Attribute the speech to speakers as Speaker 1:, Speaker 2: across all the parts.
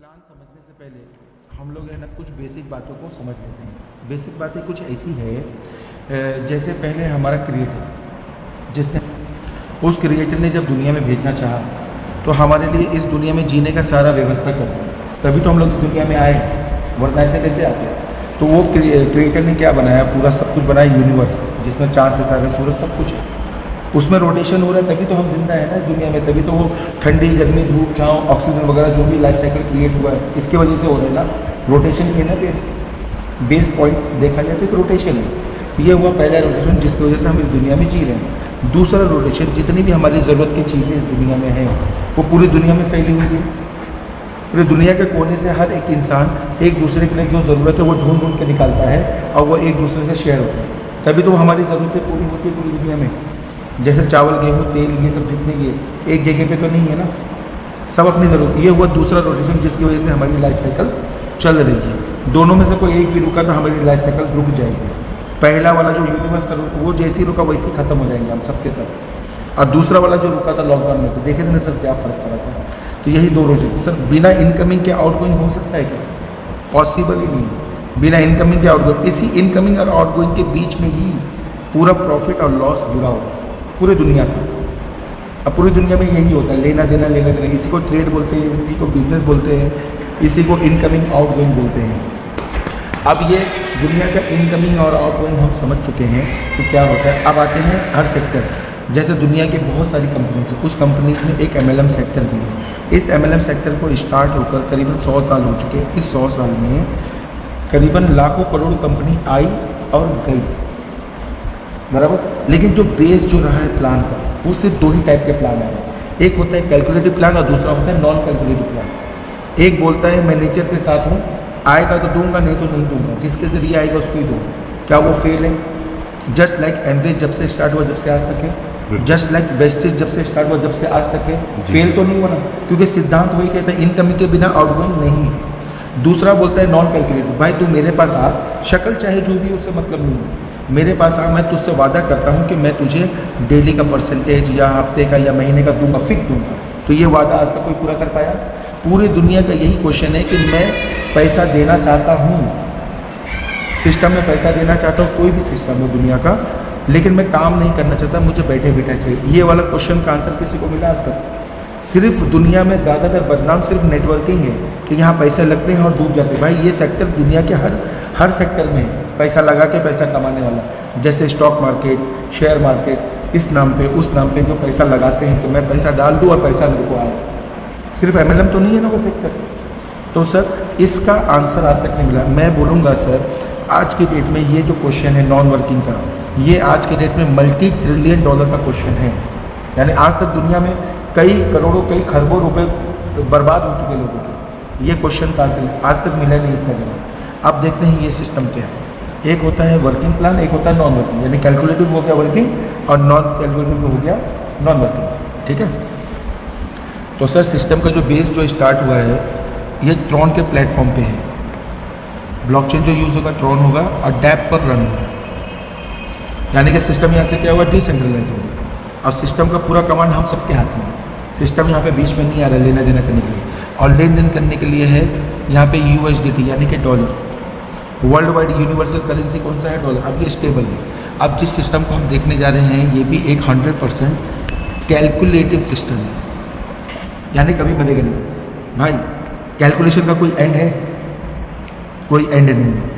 Speaker 1: Plan समझने से पहले हम लोग है ना कुछ बेसिक बातों को समझ लेते हैं। बेसिक बातें कुछ ऐसी है, जैसे पहले हमारा क्रिएटर जिसने उस क्रिएटर ने जब दुनिया में भेजना चाहा तो हमारे लिए इस दुनिया में जीने का सारा व्यवस्था कर दिया, तभी तो हम लोग इस दुनिया में आए, वरना ऐसे कैसे आते। तो वो क्रिएटर ने क्या बनाया, पूरा सब कुछ बनाया, यूनिवर्स जिसमें चाँद सितारे सूरज सब कुछ है, उसमें रोटेशन हो रहा है, तभी तो हम जिंदा है ना इस दुनिया में। तभी तो वो ठंडी गर्मी धूप छाँव ऑक्सीजन वगैरह जो भी लाइफ साइकिल क्रिएट हुआ है इसके वजह से हो रहा है ना। रोटेशन ही है ना बेस पॉइंट देखा जाए तो एक रोटेशन है। ये हुआ पहला रोटेशन जिसकी वजह से हम इस दुनिया में जी रहे हैं। दूसरा रोटेशन, जितनी भी हमारी ज़रूरत की चीज़ें इस दुनिया में हैं वो पूरी दुनिया में फैली हुई है। पूरी दुनिया के कोने से हर एक इंसान एक दूसरे के लिए जो ज़रूरत है वो ढूंढ ढूंढ के निकालता है और वो एक दूसरे से शेयर होता है, तभी तो हमारी ज़रूरतें पूरी होती है पूरी दुनिया में। जैसे चावल गेहूँ तेल ये सब जितने ये एक जगह पे तो नहीं है ना, सब अपनी ज़रूरत। ये हुआ दूसरा रोटेशन जिसकी वजह से हमारी लाइफ साइकिल चल रही है। दोनों में से कोई एक भी रुका तो हमारी लाइफ साइकिल रुक जाएगी। पहला वाला जो यूनिवर्स का वो जैसे ही रुका वैसे ही खत्म हो जाएंगे हम सबके सब। और दूसरा वाला जो रुका था लॉकडाउन में, तो देखे थे ना सर क्या फ़र्क पड़ा था। तो यही दो रोटेशन सर, बिना इनकमिंग के आउटगोइंग हो सकता है क्या? पॉसिबल ही नहीं है बिना इनकमिंग के आउटगोइंग। इसी इनकमिंग और आउटगोइंग के बीच में ही पूरा प्रॉफिट और लॉस जुड़ा हुआ है पूरी दुनिया का। अब पूरी दुनिया में यही होता है, लेना देना लेना देना। इसी को ट्रेड बोलते हैं, इसी को बिजनेस बोलते हैं, इसी को इनकमिंग आउटगोइंग बोलते हैं। अब ये दुनिया का इनकमिंग और आउटगोइंग हम समझ चुके हैं तो क्या होता है। अब आते हैं हर सेक्टर। जैसे दुनिया की बहुत सारी कंपनीज है, उस कंपनीज में एक MLM सेक्टर भी है। इस MLM सेक्टर को स्टार्ट होकर करीबन 100 साल हो चुके हैं। इस 100 साल में करीबन लाखों करोड़ कंपनी आई और गई, बराबर। लेकिन जो बेस जो रहा है प्लान का, वो सिर्फ दो ही टाइप के प्लान आए। एक होता है कैलकुलेटिव प्लान और दूसरा होता है नॉन कैलकुलेटिव प्लान। एक बोलता है मैं नेचर के साथ हूँ, आएगा तो दूंगा नहीं तो नहीं दूंगा, जिसके ज़रिए आएगा उसको ही दूंगा। क्या वो फेल है? जस्ट लाइक एमवे जब से स्टार्ट हुआ जब से आज तक है, जस्ट लाइक वेस्टेज जब से स्टार्ट हुआ जब से आज तक है, फेल तो नहीं हुआ ना, क्योंकि सिद्धांत वही कहता है इनकमिंग के बिना आउटगोइंग नहीं है। दूसरा बोलता है नॉन कैलकुलेटिव, भाई तू मेरे पास आ, शक्ल चाहे जो भी उससे मतलब नहीं है, मेरे पास आ, मैं तुझसे वादा करता हूँ कि मैं तुझे डेली का परसेंटेज या हफ्ते का या महीने का दूंगा, फिक्स दूंगा। तो ये वादा आज तक कोई पूरा कर पाया? पूरी दुनिया का यही क्वेश्चन है कि मैं पैसा देना चाहता हूँ, सिस्टम में पैसा देना चाहता हूँ, कोई भी सिस्टम हो दुनिया का, लेकिन मैं काम नहीं करना चाहता, मुझे बैठे बैठे चाहिए। ये वाला क्वेश्चन का आंसर किसी को मिला आज तक? सिर्फ दुनिया में ज़्यादातर बदनाम सिर्फ नेटवर्किंग है कि यहाँ पैसे लगते हैं और डूब जाते हैं। भाई ये सेक्टर दुनिया के हर सेक्टर में पैसा लगा के पैसा कमाने वाला, जैसे स्टॉक मार्केट, शेयर मार्केट, इस नाम पे उस नाम पे जो पैसा लगाते हैं कि मैं पैसा डाल दूँ और पैसा मेरे को आए। सिर्फ MLM तो नहीं है ना वो सेक्टर। तो सर इसका आंसर आज तक नहीं मिला। मैं बोलूँगा सर आज की डेट में ये जो क्वेश्चन है नॉन वर्किंग का, ये आज के डेट में $multi trillion का क्वेश्चन है। यानी आज तक दुनिया में कई करोड़ों कई खरबों रुपए बर्बाद हो चुके लोगों के। ये क्वेश्चन का आंसर आज तक मिला नहीं इसका जवाब। अब देखते हैं ये सिस्टम क्या है। एक होता है वर्किंग प्लान, एक होता है नॉन वर्किंग। यानी कैलकुलेटिव हो गया वर्किंग और नॉन कैलकुलेटिव हो गया नॉन वर्किंग, ठीक है। तो सर सिस्टम का जो बेस जो स्टार्ट हुआ है ये ट्रॉन के प्लेटफॉर्म पे है। ब्लॉकचेन जो यूज़ होगा ट्रॉन होगा और डैप पर रन होगा। यानी कि सिस्टम यहाँ से क्या हुआ, डिसेंट्रलाइज हो गया। और सिस्टम का पूरा कमांड हम सबके हाथ में है। सिस्टम यहाँ पे बीच में नहीं आ रहा लेना देना करने के लिए, और लेन देन करने के लिए है यहाँ पे USDT यानी कि dollar. World wide universal currency कौन सा है? डॉलर। अब ये स्टेबल है। अब जिस सिस्टम को हम देखने जा रहे हैं ये भी एक 100% कैलकुलेटिव सिस्टम है, यानी कभी बनेगा नहीं। भाई कैलकुलेशन का कोई एंड है? कोई एंड नहीं है।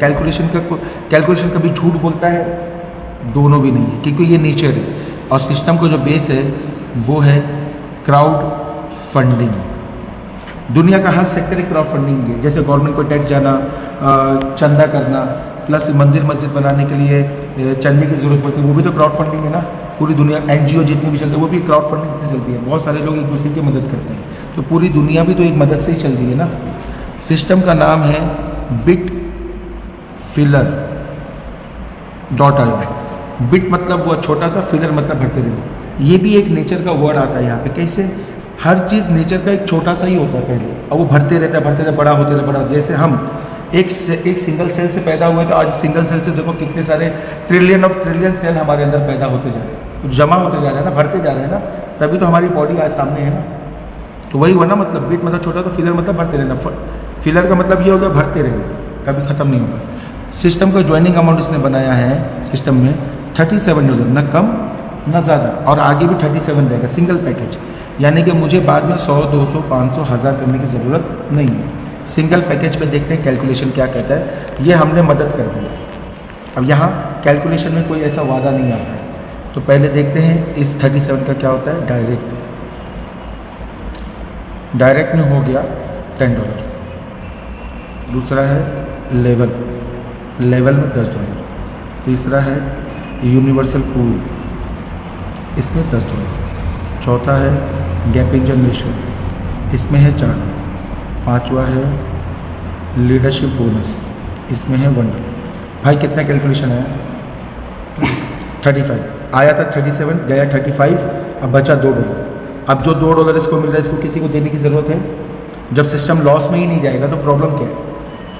Speaker 1: कैलकुलेशन कभी झूठ बोलता है? दोनों भी नहीं है, क्योंकि ये नेचर है। और सिस्टम का जो बेस है वो है क्राउड फंडिंग। दुनिया का हर सेक्टर एक क्राउड फंडिंग है। जैसे गवर्नमेंट को टैक्स जाना, चंदा करना, प्लस मंदिर मस्जिद बनाने के लिए चंदे की ज़रूरत पड़ती है, वो भी तो क्राउड फंडिंग है ना। पूरी दुनिया NGO जितनी भी चलती है वो भी क्राउड फंडिंग से चलती है। बहुत सारे लोग एक दूसरे की मदद करते हैं, तो पूरी दुनिया भी तो एक मदद से ही चल रही है ना। सिस्टम का नाम है Bitfiller.io। बिट मतलब वो छोटा सा, फिलर मतलब भरते रहना। ये भी एक नेचर का वर्ड आता है यहाँ पे। कैसे? हर चीज़ नेचर का एक छोटा सा ही होता है पहले, और वो भरते रहता है बड़ा होते रहता बड़ा। जैसे हम एक सिंगल सेल से पैदा हुए, तो आज सिंगल सेल से देखो कितने सारे ट्रिलियन सेल हमारे अंदर पैदा होते जा रहे हैं, जमा होते जा रहे हैं ना, भरते जा रहे हैं ना, तभी तो हमारी बॉडी आज सामने है ना। तो वही हुआ ना, मतलब बिट मतलब छोटा, तो फिलर मतलब भरते रहना। फिलर का मतलब ये हो गया भरते रहना, कभी ख़त्म नहीं होगा। सिस्टम का ज्वाइनिंग अमाउंट इसने बनाया है सिस्टम में $37, ना कम ना ज़्यादा, और आगे भी 37 रहेगा सिंगल पैकेज। यानी कि मुझे बाद में 100, 200, 500, 1000 करने की ज़रूरत नहीं है। सिंगल पैकेज पे देखते हैं कैलकुलेशन क्या कहता है। ये हमने मदद कर दी। अब यहाँ कैलकुलेशन में कोई ऐसा वादा नहीं आता है, तो पहले देखते हैं इस 37 का क्या होता है। डायरेक्ट में हो गया $10। दूसरा है लेवल में $10। तीसरा है यूनिवर्सल पूल, इसमें $10। चौथा है गैपिंग जनरेशन, इसमें है $4। पांचवा है लीडरशिप बोनस, इसमें है $1। भाई कितना कैलकुलेशन आया? 35 आया था, 37 गया 35, अब बचा $2। अब जो $2 इसको मिल रहा है, इसको किसी को देने की ज़रूरत है? जब सिस्टम लॉस में ही नहीं जाएगा तो प्रॉब्लम क्या है?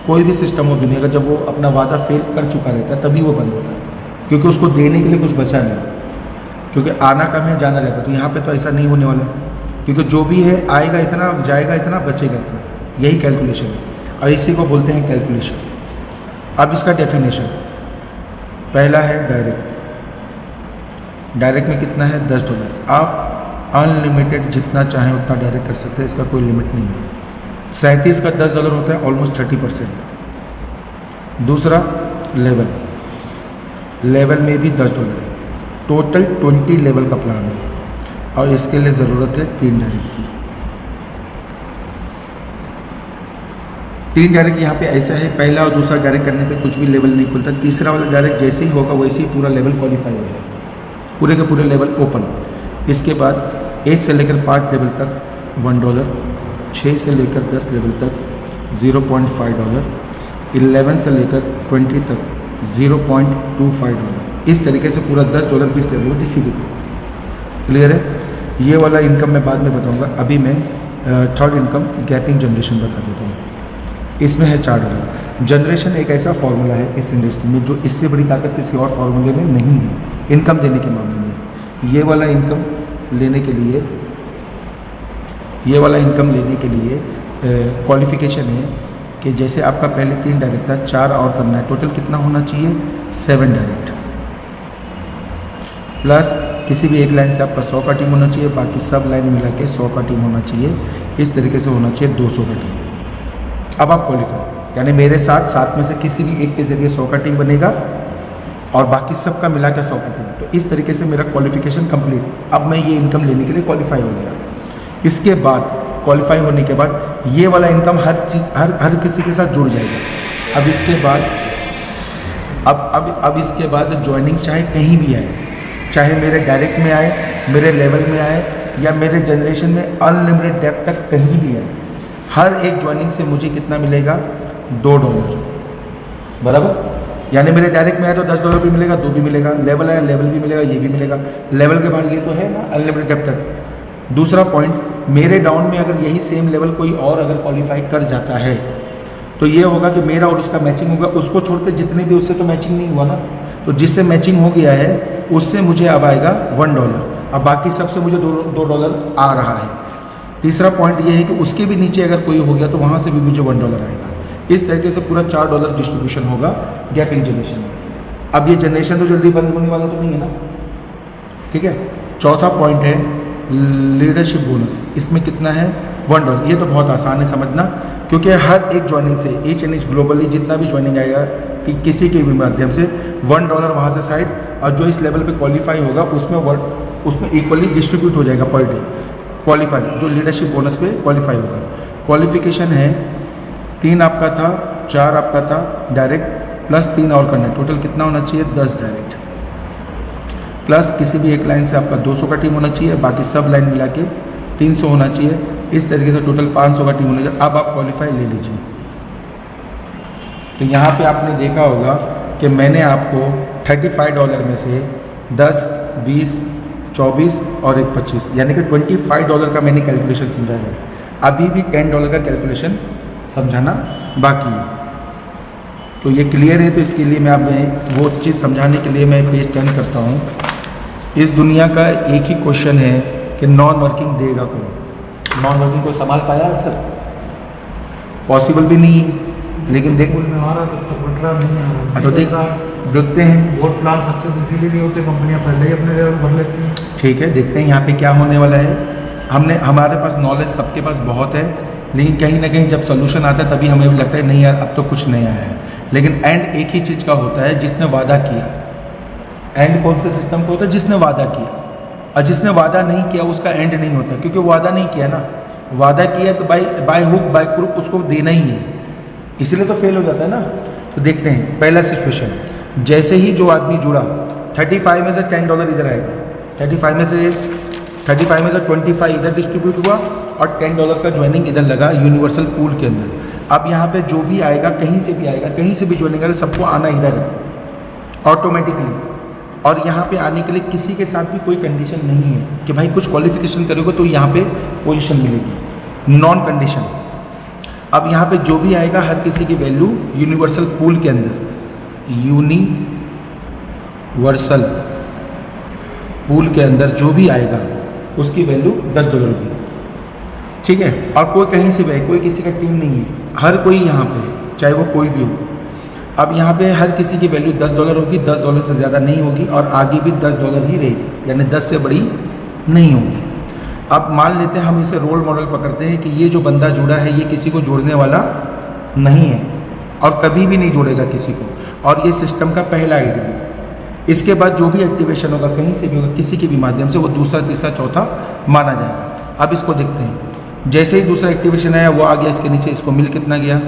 Speaker 1: कोई भी सिस्टम हो दुनिया का, जब वो अपना वादा फेल कर चुका रहता है तभी वो बंद होता है, क्योंकि उसको देने के लिए कुछ बचा नहीं, क्योंकि आना कम है जाना जाता है। तो यहाँ पे तो ऐसा नहीं होने वाला, क्योंकि जो भी है आएगा इतना, जाएगा इतना, बचेगा इतना। यही कैलकुलेशन है और इसी को बोलते हैं कैलकुलेशन। अब इसका डेफिनेशन, पहला है डायरेक्ट में कितना है? $10। आप अनलिमिटेड जितना चाहें उतना डायरेक्ट कर सकते हैं, इसका कोई लिमिट नहीं है। 37 का $10 होता है, ऑलमोस्ट 30%। दूसरा लेवल में भी $10 है। टोटल 20 लेवल का प्लान है और इसके लिए ज़रूरत है 3 डायरेक्ट की। 3 डायरेक्ट यहाँ पे ऐसा है, पहला और दूसरा डायरेक्ट करने पे कुछ भी लेवल नहीं खुलता। तीसरा वाला डायरेक्ट जैसे ही होगा वैसे ही पूरा लेवल क्वालिफाई हो जाएगा, पूरे के पूरे लेवल ओपन। इसके बाद 1 से लेकर 5 लेवल तक $1, 6 से लेकर 10 लेवल तक $0.5, 11 से लेकर 20 तक $0.25। इस तरीके से पूरा $10 20 लेवल में डिस्ट्रीब्यूट। क्लियर है? ये वाला इनकम मैं बाद में बताऊंगा। अभी मैं थर्ड इनकम गैपिंग जनरेशन बता देता हूँ। इसमें है $4। जनरेशन एक ऐसा फार्मूला है इस इंडस्ट्री में जो इससे बड़ी ताकत किसी और फार्मूले में नहीं है इनकम देने के मामले में। ये वाला इनकम लेने के लिए क्वालिफिकेशन है कि जैसे आपका पहले 3 डायरेक्ट था, 4 और करना है। टोटल कितना होना चाहिए? 7 डायरेक्ट, प्लस किसी भी एक लाइन से आपका 100 का टीम होना चाहिए, बाकी सब लाइन मिला के 100 का टीम होना चाहिए। इस तरीके से होना चाहिए 200 का टीम। अब आप क्वालिफाई, यानी मेरे साथ में से किसी भी एक के जरिए 100 का टीम बनेगा और बाकी सबका मिला के 100 का टीम। तो इस तरीके से मेरा क्वालिफिकेशन कंप्लीट। अब मैं ये इनकम लेने के लिए क्वालिफाई हो गया। इसके बाद क्वालिफाई होने के बाद ये वाला इनकम हर किसी के साथ जुड़ जाएगा। अब इसके बाद अब इसके बाद ज्वाइनिंग चाहे कहीं भी आए, चाहे मेरे डायरेक्ट में आए, मेरे लेवल में आए, या मेरे जनरेशन में अनलिमिटेड डेप्थ तक कहीं भी आए, हर एक ज्वाइनिंग से मुझे कितना मिलेगा? $2। बराबर? यानी मेरे डायरेक्ट में आया तो $10 भी मिलेगा, 2 भी मिलेगा। लेवल आया, लेवल भी मिलेगा, ये भी मिलेगा। लेवल के बाद ये तो है ना अनलिमिटेड डेप्थ तक। दूसरा पॉइंट, मेरे डाउन में अगर यही सेम लेवल कोई और अगर क्वालिफाई कर जाता है तो ये होगा कि मेरा और उसका मैचिंग होगा। उसको छोड़ के जितने भी, उससे तो मैचिंग नहीं हुआ ना, तो जिससे मैचिंग हो गया है उससे मुझे अब आएगा $1। अब बाकी सबसे मुझे $2 आ रहा है। तीसरा पॉइंट ये है कि उसके भी नीचे अगर कोई हो गया तो वहाँ से भी मुझे $1 आएगा। इस तरीके से पूरा $4 डिस्ट्रीब्यूशन होगा गैपिंग जनरेशन में। अब ये जनरेशन तो जल्दी बंद होने वाला तो नहीं है ना, ठीक है। चौथा पॉइंट है लीडरशिप बोनस। इसमें कितना है? $1। ये तो बहुत आसान है समझना, क्योंकि हर एक ज्वाइनिंग से एच एन एच ग्लोबली जितना भी ज्वाइनिंग आएगा कि किसी के भी माध्यम से $1 वहाँ से साइड, और जो इस लेवल पे क्वालिफाई होगा उसमें इक्वली डिस्ट्रीब्यूट हो जाएगा पर डे। क्वालिफाई जो लीडरशिप बोनस पे क्वालिफाई होगा। क्वालिफिकेशन है 3 आपका था, 4 आपका था डायरेक्ट, प्लस 3 और करना है। टोटल कितना होना चाहिए? 10 डायरेक्ट, प्लस किसी भी एक लाइन से आपका 200 का टीम होना चाहिए, बाकी सब लाइन मिला के 300 होना चाहिए। इस तरीके से टोटल 500 का टीम होना चाहिए। अब आप क्वालिफाई ले लीजिए। तो यहाँ पे आपने देखा होगा कि मैंने आपको $35 में से 10, 20, 24 और एक 25, यानी कि $25 का मैंने कैलकुलेशन समझाया है। अभी भी $10 का कैलकुलेशन समझाना बाकी है। तो ये क्लियर है? तो इसके लिए मैं वो चीज़ समझाने के लिए मैं पेज 10 करता हूँ। इस दुनिया का एक ही क्वेश्चन है कि नॉन वर्किंग देगा कौन? नॉन वर्किंग को संभाल पाया सर? पॉसिबल भी नहीं है। लेकिन देख
Speaker 2: में आ रहा तब तक बट रहा नहीं आ रहा
Speaker 1: तो देखते हैं।
Speaker 2: बहुत प्लान सक्सेस इसीलिए नहीं होते, कंपनियां पहले ही अपने लेवल भर लेती हैं।
Speaker 1: ठीक है, देखते हैं यहाँ पे क्या होने वाला है। हमारे पास नॉलेज सबके पास बहुत है, लेकिन कहीं ना कहीं जब सोल्यूशन आता है तभी हमें भी लगता है नहीं यार अब तो कुछ नया है। लेकिन एंड एक ही चीज़ का होता है, जिसने वादा किया। एंड कौन से सिस्टम का होता है? जिसने वादा किया। और जिसने वादा नहीं किया उसका एंड नहीं होता, क्योंकि वादा नहीं किया ना। वादा किया तो बाय हुक बाय क्रुक उसको देना ही है, इसलिए तो फेल हो जाता है ना। तो देखते हैं पहला सिचुएशन, जैसे ही जो आदमी जुड़ा 35 में से $10 इधर आएगा, 35 में से 25 इधर डिस्ट्रीब्यूट हुआ और $10 का ज्वाइनिंग इधर लगा यूनिवर्सल पूल के अंदर। अब यहाँ पे जो भी आएगा, कहीं से भी आएगा, कहीं से भी ज्वाइनिंग आएगा, सबको आना इधर है ऑटोमेटिकली। और यहाँ पे आने के लिए किसी के साथ भी कोई कंडीशन नहीं है कि भाई कुछ क्वालिफिकेशन करोगे तो यहाँ पे पोजीशन मिलेगी, नॉन कंडीशन। अब यहाँ पे जो भी आएगा हर किसी की वैल्यू यूनिवर्सल पूल के अंदर, यूनिवर्सल पूल के अंदर जो भी आएगा उसकी वैल्यू $10 होगी। ठीक है, और कोई कहीं से भी आए, कोई किसी का टीम नहीं है, हर कोई यहाँ पे है, चाहे वो कोई भी हो। अब यहाँ पे हर किसी की वैल्यू $10 होगी, $10 से ज़्यादा नहीं होगी और आगे भी $10 ही रहेगी, यानी 10 से बड़ी नहीं होगी। अब मान लेते हैं हम इसे रोल मॉडल पकड़ते हैं कि ये जो बंदा जुड़ा है ये किसी को जोड़ने वाला नहीं है और कभी भी नहीं जोड़ेगा किसी को, और ये सिस्टम का पहला आईडी है। इसके बाद जो भी एक्टिवेशन होगा कहीं से भी होगा, किसी के भी माध्यम से, वो दूसरा तीसरा चौथा माना जाएगा। अब इसको देखते हैं, जैसे ही दूसरा एक्टिवेशन आया वो आ गया इसके नीचे, इसको मिल कितना गया?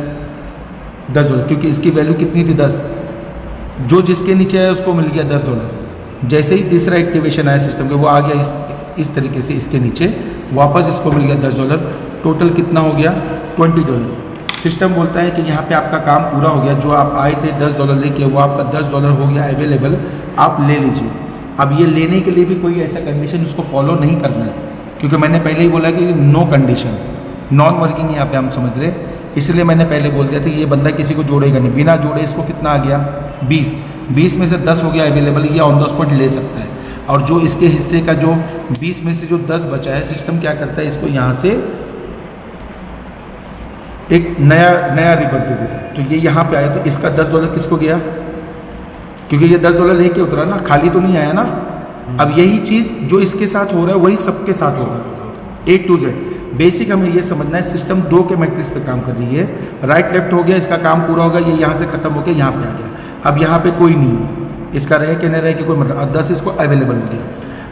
Speaker 1: $10, क्योंकि इसकी वैल्यू कितनी थी? 10। जो जिसके नीचे आया उसको मिल गया $10। जैसे ही तीसरा एक्टिवेशन आया सिस्टम के, वो आ गया इस तरीके से इसके नीचे, वापस इसको मिल गया $10। टोटल कितना हो गया? $20। सिस्टम बोलता है कि यहाँ पे आपका काम पूरा हो गया, जो आप आए थे $10 लेके, वो आपका $10 हो गया अवेलेबल, आप ले लीजिए। अब ये लेने के लिए भी कोई ऐसा कंडीशन उसको फॉलो नहीं करना है, क्योंकि मैंने पहले ही बोला कि नो कंडीशन, नॉन वर्किंग यहाँ पे हम समझ रहे, इसलिए मैंने पहले बोल दिया था कि ये बंदा किसी को जोड़ेगा नहीं। बिना जोड़े इसको कितना आ गया? 20 में से 10 हो गया अवेलेबल, ये ऑन द स्पॉट ले सकता है। और जो इसके हिस्से का जो 20 में से जो 10 बचा है, सिस्टम क्या करता है, इसको यहाँ से एक नया रिबर्थ दे देता है। तो ये यहाँ पे आया तो इसका $10 किसको गया? क्योंकि ये $10 लेके उतरा ना, खाली तो नहीं आया ना। अब यही चीज़ जो इसके साथ हो रहा है वही सबके साथ होगा, A to Z। बेसिक हमें ये समझना है, सिस्टम 2 के मैट्रिक्स पे काम कर रही है। राइट लेफ्ट हो गया, इसका काम पूरा होगा, ये यहाँ से खत्म हो गया, यहाँ पे आ गया। अब यहाँ पे कोई नहीं है, इसका रहे कि नहीं रहे कि कोई मतलब, 10 इसको अवेलेबल हो गया।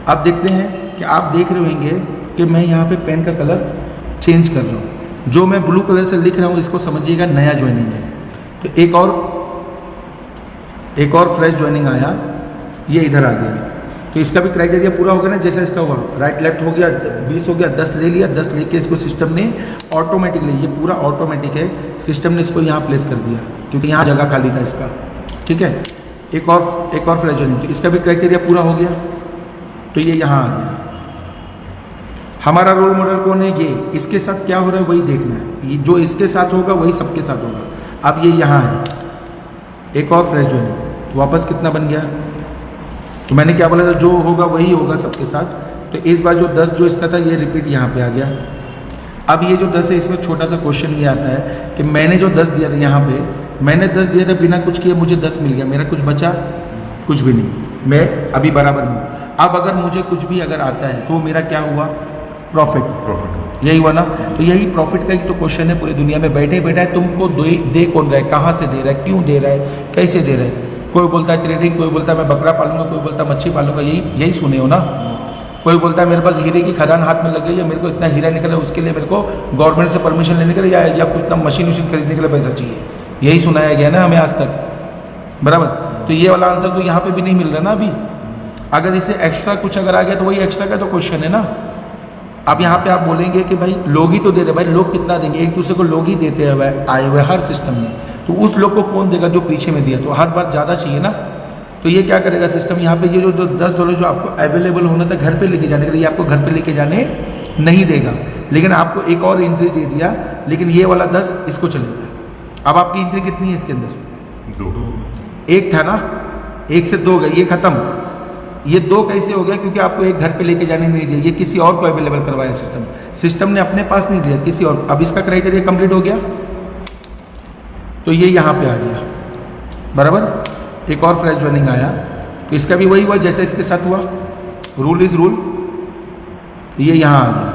Speaker 1: अब देखते हैं कि आप देख रहे होंगे कि मैं यहाँ पे पेन का कलर चेंज कर रहा हूँ। जो मैं ब्लू कलर से लिख रहा हूँ इसको समझिएगा नया ज्वाइनिंग है। तो एक और फ्रेश ज्वाइनिंग आया, ये इधर आ गया। तो इसका भी क्राइटेरिया पूरा होगा ना, जैसा इसका हुआ, राइट लेफ्ट हो गया, 20 हो गया, 10 ले लिया, 10 लेके इसको सिस्टम ने ऑटोमेटिकली, ये पूरा ऑटोमेटिक है, सिस्टम ने इसको यहाँ प्लेस कर दिया क्योंकि यहाँ जगह खाली था इसका। ठीक है, एक और फ्रेश ज्वाइनिंग, तो इसका भी क्राइटेरिया पूरा हो गया, तो ये यहाँ आ गया। हमारा रोल मॉडल कौन है? ये। इसके साथ क्या हो रहा है वही देखना है, ये जो इसके साथ होगा वही सबके साथ होगा। अब ये यहाँ है, एक और फ्रेश ज्वाइनिंग, वापस कितना बन गया? तो मैंने क्या बोला था, जो होगा वही होगा सबके साथ। तो इस बार जो 10 जो इसका था ये रिपीट यहाँ पे आ गया। अब ये जो 10 है इसमें छोटा सा क्वेश्चन ये आता है कि मैंने जो 10 दिया था, यहाँ पे मैंने 10 दिया था, बिना कुछ किए मुझे 10 मिल गया, मेरा कुछ बचा? कुछ भी नहीं, मैं अभी बराबर हूँ। अब अगर मुझे कुछ भी अगर आता है तो मेरा क्या हुआ? प्रॉफिट। यही हुआ ना। तो यही प्रॉफिट का ही तो क्वेश्चन है पूरी दुनिया में। बैठे बैठा है तुमको दे कौन रहा है, कहाँ से दे रहा है, क्यों दे रहा है, कैसे दे रहा है? कोई बोलता है ट्रेडिंग, कोई बोलता है मैं बकरा पालूंगा, कोई बोलता है मच्छी पालूंगा, यही सुने हो ना। कोई बोलता है मेरे पास हीरे की खदान हाथ में लग गई है, मेरे को इतना हीरा निकला, उसके लिए मेरे को गवर्नमेंट से परमिशन लेने के लिए या कुछ ना मशीन खरीदने के लिए पैसा चाहिए। यही सुनाया गया ना हमें आज तक, बराबर। तो ये वाला आंसर तो यहाँ पे भी नहीं मिल रहा ना अभी। अगर इसे एक्स्ट्रा कुछ अगर आ गया तो वही एक्स्ट्रा का तो क्वेश्चन है ना। अब यहाँ पे आप बोलेंगे कि भाई लोग ही तो दे रहे, भाई लोग कितना देंगे? एक दूसरे को लोग ही देते हुए आए हुए हर सिस्टम में, तो उस लोग को कौन देगा जो पीछे में दिया? तो हर बार ज़्यादा चाहिए ना। तो ये क्या करेगा सिस्टम, यहाँ पे ये जो $10 जो आपको अवेलेबल होना था घर पे लेके जाने के लिए, आपको घर पे लेके जाने नहीं देगा, लेकिन आपको एक और एंट्री दे दिया, लेकिन ये वाला 10 इसको चलेगा। अब आपकी एंट्री कितनी है इसके अंदर? 2। एक था ना, 1 से 2 गई, ये खत्म। ये 2 कैसे हो गया? क्योंकि आपको एक घर पे लेके जाने नहीं दिया, ये किसी और को अवेलेबल करवाया सिस्टम ने अपने पास नहीं दिया, किसी और। अब इसका क्राइटेरिया कंप्लीट हो गया तो ये यहाँ पे आ गया, बराबर। एक और फ्रेश ज्वाइनिंग आया तो इसका भी वही हुआ जैसे इसके साथ हुआ, रूल इज रूल, ये यहाँ आ गया।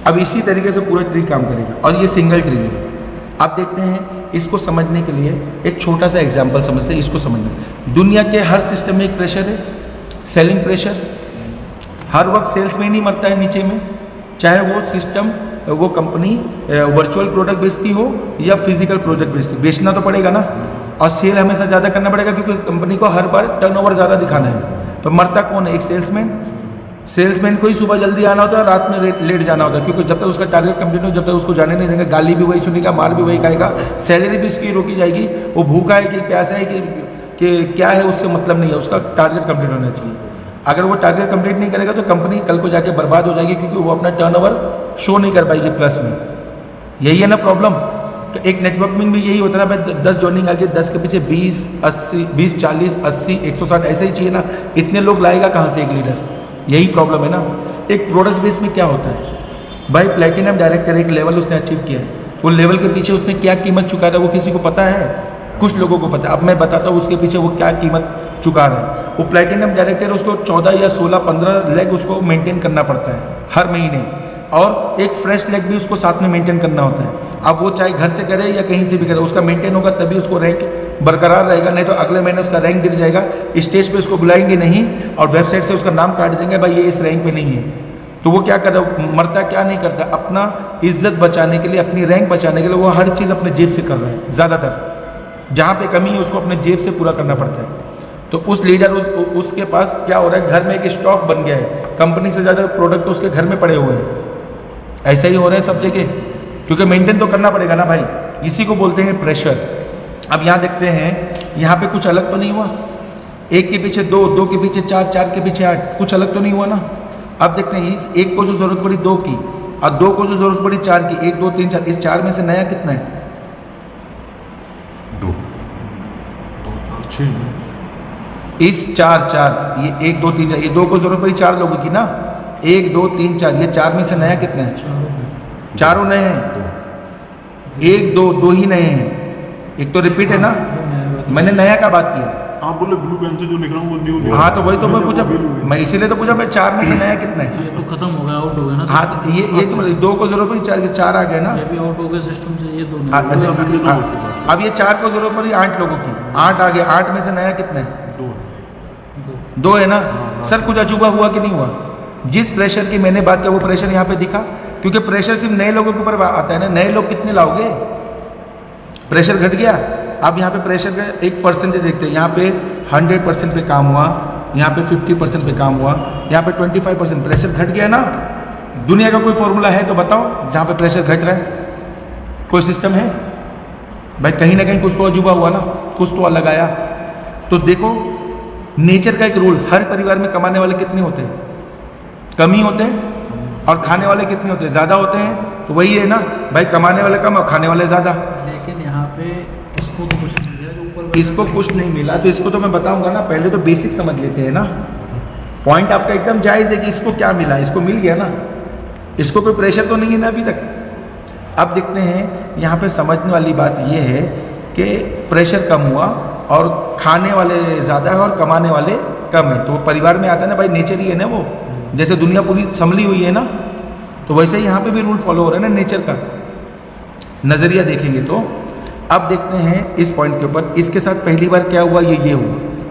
Speaker 1: अब इसी तरीके से पूरा ट्री काम करेगा और ये सिंगल ट्री है। अब देखते हैं इसको समझने के लिए एक छोटा सा एग्जांपल समझते हैं, इसको समझना। दुनिया के हर सिस्टम में एक प्रेशर है, सेलिंग प्रेशर। हर वक्त सेल्स में ही नहीं मरता है नीचे में, चाहे वो सिस्टम, वो कंपनी वर्चुअल प्रोडक्ट बेचती हो या फिजिकल प्रोडक्ट बेचती, बेचना तो पड़ेगा ना, और सेल हमेशा ज़्यादा करना पड़ेगा क्योंकि कंपनी को हर बार टर्नओवर ज़्यादा दिखाना है। तो मरता कौन है? एक सेल्समैन को ही सुबह जल्दी आना होता है, रात में लेट जाना होता है, क्योंकि जब तक उसका टारगेट कंप्लीट हो, जब तक उसको जाने नहीं देंगे, गाली भी वही सुनेगा, मार भी वही खाएगा, सैलरी भी इसकी रोकी जाएगी। वो भूखा है कि प्यासा है कि क्या है, उससे मतलब नहीं है, उसका टारगेट कंप्लीट होना चाहिए। अगर वो टारगेट कंप्लीट नहीं करेगा तो कंपनी कल को जाके बर्बाद हो जाएगी, क्योंकि वो अपना टर्नओवर शो नहीं कर पाएगी प्लस में। यही है ना प्रॉब्लम। तो एक नेटवर्किंग में यही होता है ना भाई, 10 ज्वाइनिंग आ गई, 10 के पीछे 20, 80, 20, 40, 80, 160 ऐसे ही चाहिए ना। इतने लोग लाएगा कहाँ से एक लीडर? यही प्रॉब्लम है ना। एक प्रोडक्ट बेस में क्या होता है भाई, प्लेटिनम डायरेक्टर एक लेवल उसने अचीव किया है, वो लेवल के पीछे उसने क्या कीमत चुका रहा है वो किसी को पता है? कुछ लोगों को पता है। अब मैं बताता हूँ उसके पीछे वो क्या कीमत चुका रहा है। वो प्लेटिनम डायरेक्टर, उसको 14 या 16, 15 लेग उसको मेंटेन करना पड़ता है हर महीने, और एक फ्रेश लेग भी उसको साथ में मेंटेन करना होता है। अब वो चाहे घर से करे या कहीं से भी करे, उसका मेंटेन होगा तभी उसको रैंक बरकरार रहेगा, नहीं तो अगले महीने उसका रैंक गिर जाएगा। स्टेज पे उसको बुलाएंगे नहीं और वेबसाइट से उसका नाम काट देंगे, भाई ये इस रैंक पे नहीं है। तो वो क्या कर रहा है? मरता क्या नहीं करता, अपना इज्जत बचाने के लिए, अपनी रैंक बचाने के लिए वो हर चीज़ अपने जेब से कर रहा है। ज़्यादातर जहाँ पे कमी है उसको अपने जेब से पूरा करना पड़ता है। तो उस लीडर उसके पास क्या हो रहा है, घर में एक स्टॉक बन गया है, कंपनी से ज़्यादा प्रोडक्ट उसके घर में पड़े हुए हैं। ऐसा ही हो रहा है सब जगह, क्योंकि मेंटेन तो करना पड़ेगा ना भाई। इसी को बोलते हैं प्रेशर। अब यहाँ देखते हैं, यहाँ पे कुछ अलग तो नहीं हुआ, 1 के पीछे 2, 2 के पीछे 4, 4 के पीछे 8, कुछ अलग तो नहीं हुआ ना। अब देखते हैं इस 1 को जो जरूरत पड़ी 2 की और 2 को जो जरूरत पड़ी 4 की, 1, 2, 3, 4, इस 4 में से नया कितना है?
Speaker 3: 2, 4, 6।
Speaker 1: इस 4, 4, ये 1, 2, 3, 4, ये 2 को जरूरत पड़ी 4 लोगों की ना, 1, 2, 3, 4, ये 4 में से नया कितना है? चारों नए हैं। 1, 2, 2 ही नए हैं, एक तो रिपीट है ना। मैंने नया का बात किया।
Speaker 3: आप बोले ब्लू पेन से जो लिख रहा हूँ वो न्यू।
Speaker 1: हाँ तो वही तो मैं पूछा, मैं इसीलिए तो पूछा, मैं 4 में से नया कितना है?
Speaker 2: ये तो खत्म हो गया, आउट हो गया ना।
Speaker 1: हाँ तो ये तो 2 को जरूरत पड़ी 4 के, 4 आ गए ना।
Speaker 2: ये भी आउट हो गया सिस्टम से, ये 2
Speaker 1: अच्छा, अब ये 4 को जरूरत पड़ी 8 लोगों की, 8 आ गए, 8 में से नया कितना है? 2 है ना। सर कुछ अजूबा हुआ कि नहीं हुआ? जिस प्रेशर की मैंने बात की वो प्रेशर यहाँ पे दिखा, क्योंकि प्रेशर सिर्फ नए लोगों के ऊपर आता है ना। नए लोग कितने लाओगे? प्रेशर घट गया। अब यहाँ पे प्रेशर का एक परसेंटेज देखते हैं, यहाँ पे 100% पे काम हुआ, यहाँ पे 50% पे काम हुआ, यहाँ पे 25% प्रेशर घट गया ना। दुनिया का कोई फॉर्मूला है तो बताओ जहाँ पे प्रेशर घट रहा है? कोई सिस्टम है भाई? कहीं ना कहीं कुछ तो अजूबा हुआ ना, कुछ तो अलग आया। तो देखो नेचर का एक रूल, हर परिवार में कमाने वाले कितने होते हैं? कम ही होते हैं। और खाने वाले कितने होते हैं? ज़्यादा होते हैं। तो वही है ना भाई, कमाने वाले कम और खाने वाले ज़्यादा।
Speaker 2: लेकिन यहाँ पे इसको तो कुछ नहीं मिला, जो ऊपर
Speaker 1: इसको कुछ नहीं मिला तो इसको तो मैं बताऊंगा ना। पहले तो बेसिक समझ लेते हैं ना। पॉइंट आपका एकदम जायज़ है कि इसको क्या मिला, इसको मिल गया ना, इसको कोई प्रेशर तो नहीं है ना अभी तक। अब देखते हैं यहाँ पे समझने वाली बात ये है कि प्रेशर कम हुआ और खाने वाले ज़्यादा है और कमाने वाले कम है। तो वो परिवार में आता है ना भाई, नेचर ही है ना वो। जैसे दुनिया पूरी संभली हुई है ना, तो वैसे ही यहाँ पे भी रूल फॉलो हो रहा है ना नेचर का। नज़रिया देखेंगे तो अब देखते हैं इस पॉइंट के ऊपर। इसके साथ पहली बार क्या हुआ, ये हुआ,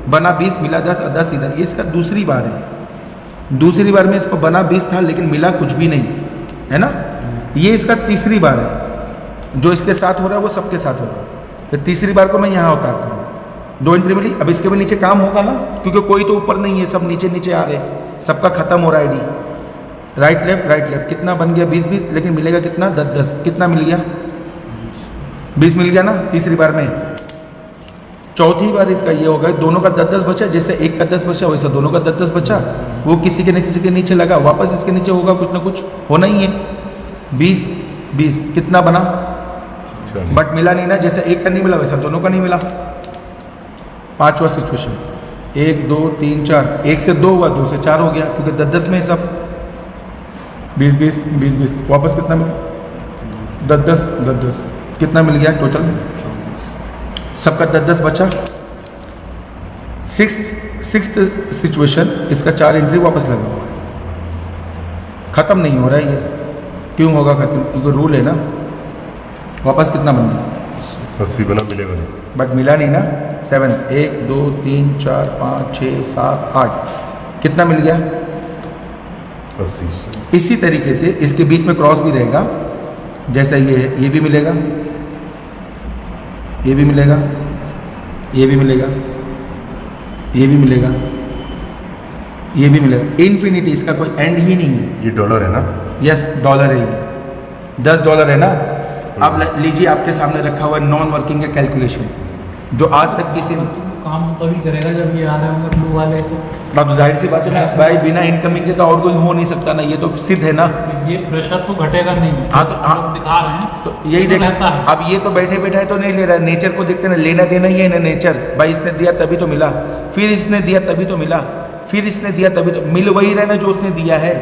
Speaker 1: बना 20 मिला 10 और 10 इधर। ये इसका दूसरी बार है। दूसरी बार में इसको बना 20 था लेकिन मिला कुछ भी नहीं, है ना। ये इसका तीसरी बार है। जो इसके साथ हो रहा है वो सबके साथ हो रहा है। तो तीसरी बार को मैं यहाँ उतारता हूँ, 2 एंट्री मिली। अब इसके भी नीचे काम होगा ना, क्योंकि कोई तो ऊपर नहीं है, सब नीचे नीचे आ रहे हैं, सबका खत्म हो रहा है आईडी। राइट लेफ्ट कितना बन गया? 20, लेकिन मिलेगा कितना? 10, कितना मिल गया? 20 मिल गया ना तीसरी बार में। चौथी बार इसका ये होगा, दोनों का 10 बचा। जैसे एक का 10 बचा वैसा दोनों का 10 बचा। वो किसी के नीचे लगा, वापस इसके नीचे होगा, कुछ ना कुछ होना ही है। 20 कितना बना? बट मिला नहीं ना। जैसे एक का नहीं मिला वैसा दोनों का नहीं मिला। 5वां सिचुएशन, 1 2 3 4, 1 से 2 हुआ, 2 से 4 हो गया, क्योंकि 10 में सब 20 20 20 20 वापस कितना मिला? 10 10 कितना मिल गया टोटल? सबका 10 बचा। सिक्स्थ सिचुएशन, इसका 4 एंट्री वापस लगा हुआ है, ख़त्म नहीं हो रहा है ये। क्यों होगा ख़त्म? क्योंकि रूल है ना। वापस कितना बन गया?
Speaker 4: 80 बना, मिलेगा नहीं।
Speaker 1: बट मिला नहीं ना। 7 1 2 3 4 5 6 7 8 कितना मिल गया?
Speaker 4: 80।
Speaker 1: इसी तरीके से इसके बीच में क्रॉस भी रहेगा, जैसा ये है, ये भी मिलेगा, ये भी मिलेगा, ये भी मिलेगा, ये भी मिलेगा, ये भी मिलेगा। इन्फिनिटी, इसका कोई एंड ही नहीं है।
Speaker 4: ये डॉलर है ना?
Speaker 1: यस, डॉलर है ये। $10 है ना। अब लीजिए, आपके सामने रखा हुआ है नॉन वर्किंग का कैलकुलेशन, जो आज तक किसी ने
Speaker 2: काम तो तभी करेगा जब ये आ रहे होंगे ब्लू वाले। तो
Speaker 1: अब जाहिर सी बात है ना भाई, बिना इनकमिंग के तो आउटगोइंग हो नहीं सकता ना, ये तो सिद्ध है ना।
Speaker 2: ये प्रेशर तो घटेगा नहीं।
Speaker 1: हाँ, तो हाँ,
Speaker 2: लोग दिखा रहे हैं
Speaker 1: तो यही देख,
Speaker 2: रहता है।
Speaker 1: अब ये तो बैठे बैठे तो नहीं ले रहा है, नेचर को देखते ना, लेना देना ही है ना नेचर। भाई इसने दिया तभी तो मिला, फिर इसने दिया तभी तो मिला, फिर इसने दिया तभी तो मिल वही रहना जो उसने दिया है।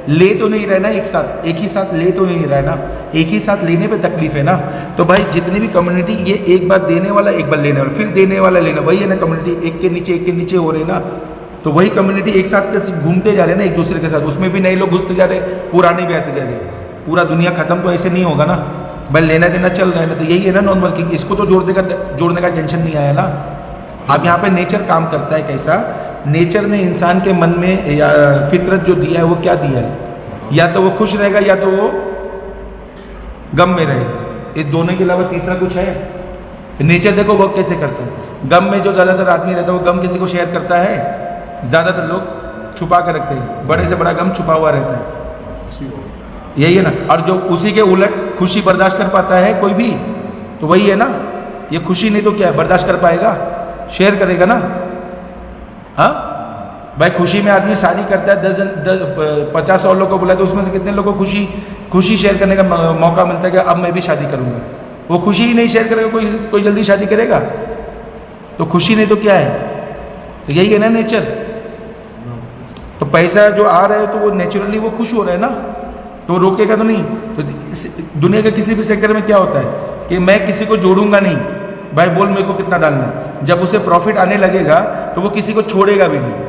Speaker 1: ले तो नहीं रहना एक साथ, एक ही साथ ले तो नहीं रहना, एक ही साथ लेने पे तकलीफ है ना। तो भाई जितनी भी कम्युनिटी, ये एक बार देने वाला, एक बार लेने वाला, फिर देने वाला लेना, वही है ना कम्युनिटी, एक के नीचे हो रहे ना। तो वही कम्युनिटी एक साथ कैसे घूमते जा रहे हैं ना एक दूसरे के साथ, उसमें भी नए लोग घुसते जा रहे, पुराने भी आते जा रहे। पूरा दुनिया खत्म तो ऐसे नहीं होगा ना भाई, लेना देना चल रहा है ना। तो यही है ना नॉन वर्किंग, इसको तो जोड़ने का टेंशन नहीं आया ना। अब यहाँ पे नेचर काम करता है कैसा? नेचर ने इंसान के मन में या फितरत जो दिया है वो क्या दिया है? या तो वो खुश रहेगा या तो वो गम में रहेगा। इस दोनों के अलावा तीसरा कुछ है? नेचर देखो वर्क कैसे करता है। गम में जो ज़्यादातर आदमी रहता है वो गम किसी को शेयर करता है? ज़्यादातर लोग छुपा कर रखते हैं, बड़े से बड़ा गम छुपा हुआ रहता है, यही है ना। और जो उसी के उलट खुशी बर्दाश्त कर पाता है कोई भी, तो वही है ना। ये खुशी नहीं तो क्या बर्दाश्त कर पाएगा? शेयर करेगा ना। हाँ भाई, खुशी में आदमी शादी करता है, 50 और लोग को बुलाए तो उसमें से कितने लोगों को खुशी शेयर करने का मौका मिलता है कि अब मैं भी शादी करूँगा। वो खुशी ही नहीं शेयर करेगा, कोई जल्दी शादी करेगा? तो खुशी नहीं तो क्या है? तो यही है ना नेचर। तो पैसा जो आ रहा है तो वो नेचुरली वो खुश हो रहा है ना, तो रोकेगा तो नहीं। तो दुनिया के किसी भी सेक्टर में क्या होता है कि मैं किसी को जोड़ूंगा नहीं, भाई बोल मेरे को कितना डालना है। जब उसे प्रॉफिट आने लगेगा तो वो किसी को छोड़ेगा भी नहीं।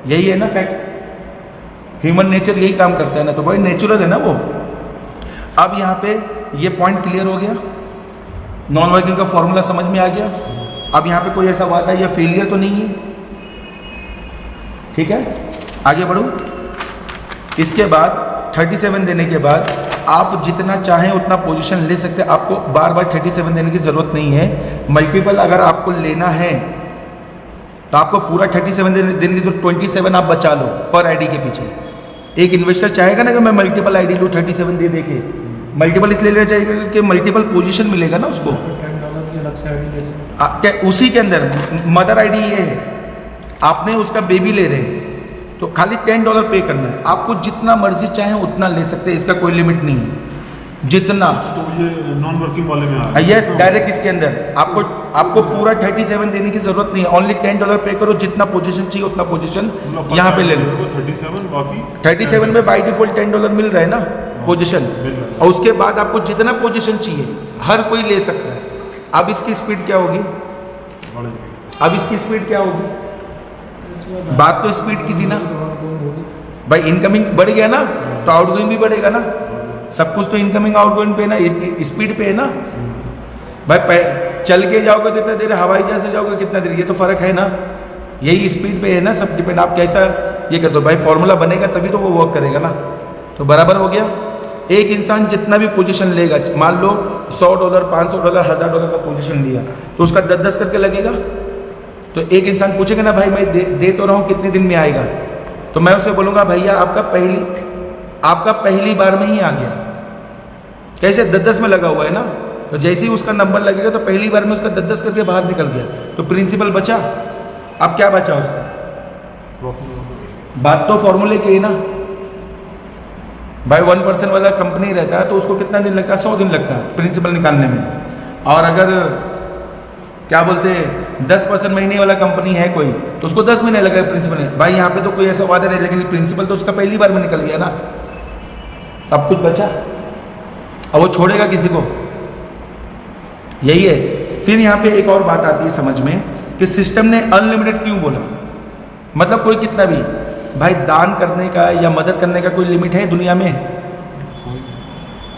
Speaker 1: यही है ना फैक्ट। ह्यूमन नेचर यही काम करता है ना, तो भाई नेचुरल है ना वो। अब यहाँ पे ये पॉइंट क्लियर हो गया, नॉन वर्किंग का फॉर्मूला समझ में आ गया। अब यहाँ पे कोई ऐसा वादा या फेलियर तो नहीं है, ठीक है। आगे बढ़ो। इसके बाद 37 देने के बाद आप जितना चाहें उतना पोजीशन ले सकते हैं। आपको बार बार 37 देने की ज़रूरत नहीं है। मल्टीपल अगर आपको लेना है तो आपको पूरा 37 देने की जरूरत, 27 आप बचा लो पर आईडी के पीछे। एक इन्वेस्टर चाहेगा ना कि मैं मल्टीपल आईडी लूँ 37 दे के, मल्टीपल इसलिए लेना चाहिए कि मल्टीपल पोजीशन मिलेगा ना उसको।
Speaker 2: $10 की अलग से आईडी ले सकते हैं।
Speaker 1: उसी के अंदर मदर आईडी ये है, आपने उसका बेबी ले रहे हैं तो खाली $10 पे करना है। आपको जितना मर्जी चाहे उतना ले सकते हैं, इसका कोई लिमिट नहीं है, जितना।
Speaker 3: तो ये नॉन वर्किंग वाले में आ
Speaker 1: यस, डायरेक्ट इसके अंदर आपको पूरा 37 देने की जरूरत नहीं है। ओनली $10 पे करो, जितना पोजीशन चाहिए उतना पोजीशन यहाँ पे ले लो।
Speaker 3: 37 बाकी
Speaker 1: 37 में बाई डिफॉल्ट $10 मिल रहा है ना पोजीशन, और उसके बाद आपको जितना पोजीशन चाहिए हर कोई ले सकता है। अब इसकी स्पीड क्या होगी?
Speaker 3: बड़े
Speaker 1: अब इसकी स्पीड क्या होगी? बात तो स्पीड की थी ना भाई। इनकमिंग बढ़ गया ना तो आउटगोइंग भी बढ़ेगा ना। सब कुछ तो इनकमिंग आउटगोइंग पे ना, स्पीड पे है ना भाई। चल के जाओगे कितना देर, हवाई जहाज से जाओगे कितना देर, ये तो फर्क है ना। यही स्पीड पे है ना, सब डिपेंड आप कैसा ये कर दो भाई। फॉर्मूला बनेगा तभी तो वो वर्क करेगा ना। तो बराबर हो गया। एक इंसान जितना भी पोजीशन लेगा, मान लो $100 $500 $1000 का पोजीशन लिया तो उसका 10-10 करके लगेगा। तो एक इंसान पूछेगा ना भाई मैं दे तो रहा हूँ, कितने दिन में आएगा? तो मैं उसे बोलूँगा भैया आपका पहली बार में ही आ गया। कैसे? 10-10 में लगा हुआ है ना। तो जैसे ही उसका नंबर लगेगा तो पहली बार में उसका 10-10 करके बाहर निकल गया, तो प्रिंसिपल बचा। अब क्या बचा उसका? बात तो फॉर्मूले की है ना भाई। 1% वाला कंपनी रहता है तो उसको कितना दिन लगता है? 100 दिन लगता है प्रिंसिपल निकालने में। और अगर क्या बोलते हैं 10% महीने वाला कंपनी है कोई, तो उसको 10 महीने लगे प्रिंसिपल ने। भाई यहाँ पे तो कोई ऐसा वादा नहीं, लेकिन प्रिंसिपल तो उसका पहली बार में निकल गया ना, अब कुछ बचा, अब वो छोड़ेगा किसी को? यही है। फिर यहाँ पे एक और बात आती है समझ में कि सिस्टम ने अनलिमिटेड क्यों बोला, मतलब कोई कितना भी, भाई दान करने का या मदद करने का कोई लिमिट है दुनिया में?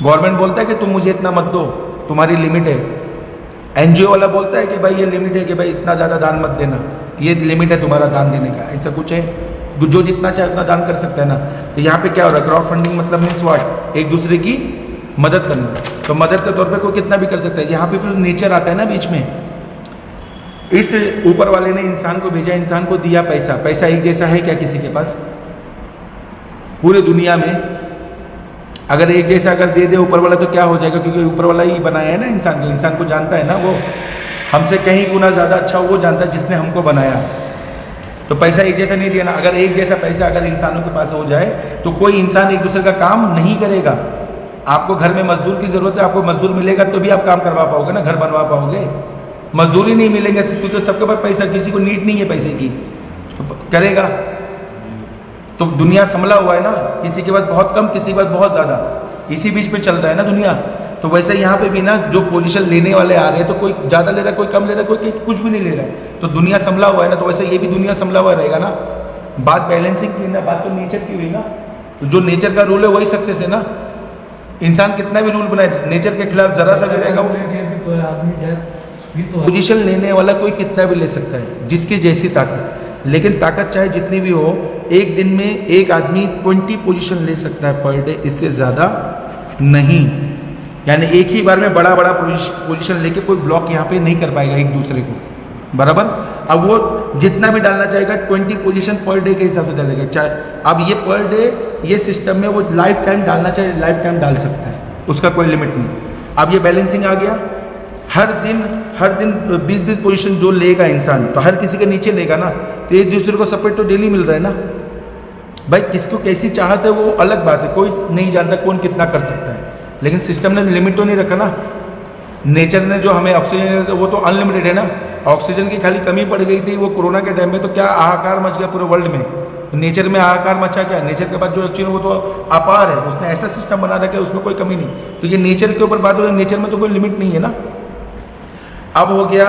Speaker 1: गवर्नमेंट बोलता है कि तुम मुझे इतना मत दो, तुम्हारी लिमिट है। एनजीओ वाला बोलता है कि भाई ये लिमिट है कि भाई इतना ज़्यादा दान मत देना, ये लिमिट है तुम्हारा दान देने का, ऐसा कुछ है? जो जितना चाहे उतना दान कर सकता है ना। तो यहाँ पे क्या हो रहा है, क्राउड फंडिंग मतलब मीन्स व्हाट, एक दूसरे की मदद करना। तो मदद के तौर पे कोई कितना भी कर सकता है। यहाँ पे फिर नेचर आता है ना बीच में। इस ऊपर वाले ने इंसान को भेजा, इंसान को दिया पैसा, पैसा एक जैसा है क्या किसी के पास? पूरे दुनिया में अगर एक जैसा अगर दे दे ऊपर वाला तो क्या हो जाएगा, क्योंकि ऊपर वाला ही बनाया है ना इंसान को, इंसान को जानता है ना, वो हमसे कहीं गुना ज़्यादा अच्छा वो जानता है जिसने हमको बनाया। तो पैसा एक जैसा नहीं दिया ना। अगर एक जैसा पैसा अगर इंसानों के पास हो जाए तो कोई इंसान एक दूसरे का काम नहीं करेगा। आपको घर में मजदूर की ज़रूरत है, आपको मजदूर मिलेगा तो भी आप काम करवा पाओगे ना, घर बनवा पाओगे। मजदूरी नहीं मिलेंगे क्योंकि सबके पास पैसा, किसी को नीड नहीं है पैसे की, तो करेगा। तो दुनिया संभला हुआ है ना, किसी के पास बहुत कम, किसी के पास बहुत ज़्यादा, इसी बीच पे चल रहा है ना दुनिया। तो वैसे यहाँ पे भी ना जो पोजीशन लेने वाले आ रहे हैं तो कोई ज़्यादा ले रहा है, कोई कम ले रहा है, कोई कुछ भी नहीं ले रहा है। तो दुनिया संभला हुआ है ना, तो वैसे ये भी दुनिया संभला हुआ रहेगा ना। बात बैलेंसिंग की ना, बात तो नेचर की हुई ना। तो जो नेचर का रूल है वही सक्सेस है ना। इंसान कितना भी रूल बनाए, नेचर के खिलाफ जरा सा भी रहेगा वो। पोजीशन लेने वाला कोई कितना भी ले सकता है, जिसकी जैसी ताकत। लेकिन ताकत चाहे जितनी भी हो, एक दिन में एक आदमी 20 पोजीशन ले सकता है पर डे, इससे ज़्यादा नहीं। यानी एक ही बार में बड़ा बड़ा पोजीशन लेके कोई ब्लॉक यहाँ पे नहीं कर पाएगा एक दूसरे को, बराबर। अब वो जितना भी डालना चाहेगा 20 पोजीशन पर डे के हिसाब से डालेगा। चाहे अब ये पर डे ये सिस्टम में वो लाइफ टाइम डालना चाहे लाइफ टाइम डाल सकता है, उसका कोई लिमिट नहीं। अब ये बैलेंसिंग आ गया, हर दिन 20-20 पोजीशन जो लेगा इंसान, तो हर किसी के नीचे लेगा ना, तो एक दूसरे को सपोर्ट तो डेली मिल रहा है ना। भाई किसको कैसी चाहत है वो अलग बात है, कोई नहीं जानता कौन कितना कर सकता है, लेकिन सिस्टम ने लिमिट तो नहीं रखा ना। नेचर ने जो हमें ऑक्सीजन वो तो अनलिमिटेड है ना। ऑक्सीजन की खाली कमी पड़ गई थी वो कोरोना के टाइम में, तो क्या हाहाकार मच गया पूरे वर्ल्ड में। नेचर में हाहाकार मचा क्या, नेचर के पास जो ऑक्सीजन वो तो अपार है, उसने ऐसा सिस्टम बना रखा है उसमें कोई कमी नहीं। तो ये नेचर के ऊपर बात हो रही है, नेचर में तो कोई लिमिट नहीं है ना। अब हो गया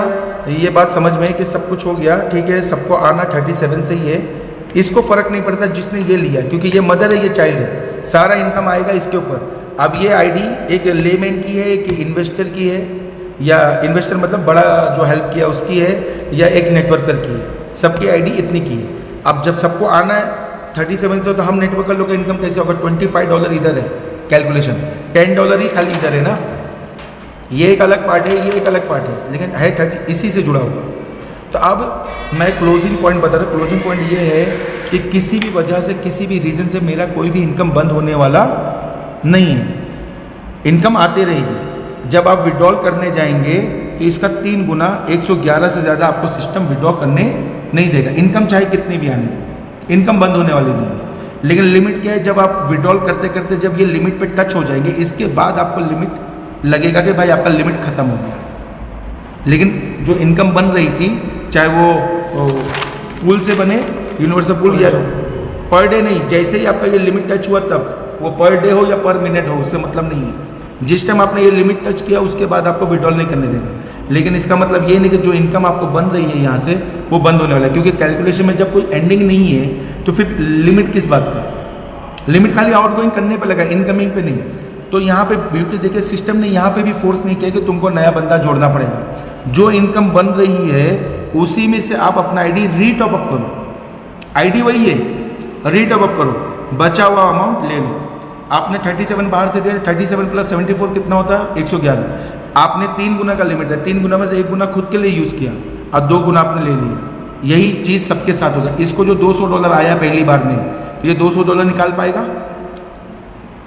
Speaker 1: ये बात समझ में कि सब कुछ हो गया, ठीक है, सबको आना 37 से ही है, इसको फ़र्क नहीं पड़ता जिसने ये लिया, क्योंकि ये मदर है, ये चाइल्ड है, सारा इनकम आएगा इसके ऊपर। अब ये आईडी एक लेमैन की है, एक इन्वेस्टर की है, या इन्वेस्टर मतलब बड़ा जो हेल्प किया उसकी है, या एक नेटवर्कर की है, सबकी आईडी इतनी की है। अब जब सबको आना है 37 तो हम नेटवर्कर लोग का इनकम कैसे होगा? $25 इधर है कैलकुलेशन, $10 ही खाली इधर है ना। ये एक अलग पार्ट है, ये एक अलग पार्ट है, लेकिन है 30 इसी से जुड़ा हुआ। तो अब मैं क्लोजिंग पॉइंट बता रहा हूँ। क्लोजिंग पॉइंट ये है कि किसी भी वजह से, किसी भी रीज़न से मेरा कोई भी इनकम बंद होने वाला नहीं है, इनकम आते रहेगी। जब आप विड्रॉल करने जाएंगे तो इसका 3 गुना 111 से ज़्यादा आपको सिस्टम विड्रॉ करने नहीं देगा। इनकम चाहे कितनी भी आने दे, इनकम बंद होने वाली नहीं है। लेकिन लिमिट क्या है, जब आप विड्रॉल करते करते जब ये लिमिट पे टच हो जाएंगे, इसके बाद आपको लिमिट लगेगा कि भाई आपका लिमिट ख़त्म हो गया। लेकिन जो इनकम बन रही थी, चाहे वो पूल से बने, यूनिवर्सल पूल, या पर डे नहीं, जैसे ही आपका ये लिमिट टच हुआ तब, वो पर डे हो या पर मिनट हो, उससे मतलब नहीं है। जिस टाइम आपने ये लिमिट टच किया उसके बाद आपको विड्रॉल नहीं करने देगा। लेकिन इसका मतलब ये नहीं कि जो इनकम आपको बन रही है यहाँ से वो बंद होने वाला है, क्योंकि कैलकुलेशन में जब कोई एंडिंग नहीं है तो फिर लिमिट किस बात का? लिमिट खाली आउटगोइंग करने पे लगा, इनकमिंग पे नहीं। तो यहाँ पे ब्यूटी देखिए, सिस्टम ने यहाँ पे भी फोर्स नहीं किया कि तुमको नया बंदा जोड़ना पड़ेगा। जो इनकम बन रही है उसी में से आप अपना आईडी रीटॉप अप करो। आईडी वही है, रीटॉप अप करो, बचा हुआ अमाउंट ले लो। आपने 37 बाहर से दिया, 37 + 74 कितना होता है? 111। आपने 3 गुना का लिमिट है, 3 गुना में से 1 गुना खुद के लिए यूज़ किया और 2 गुना आपने ले लिया। यही चीज़ सबके साथ होगा। इसको जो $200 आया पहली बार में, ये $200 निकाल पाएगा,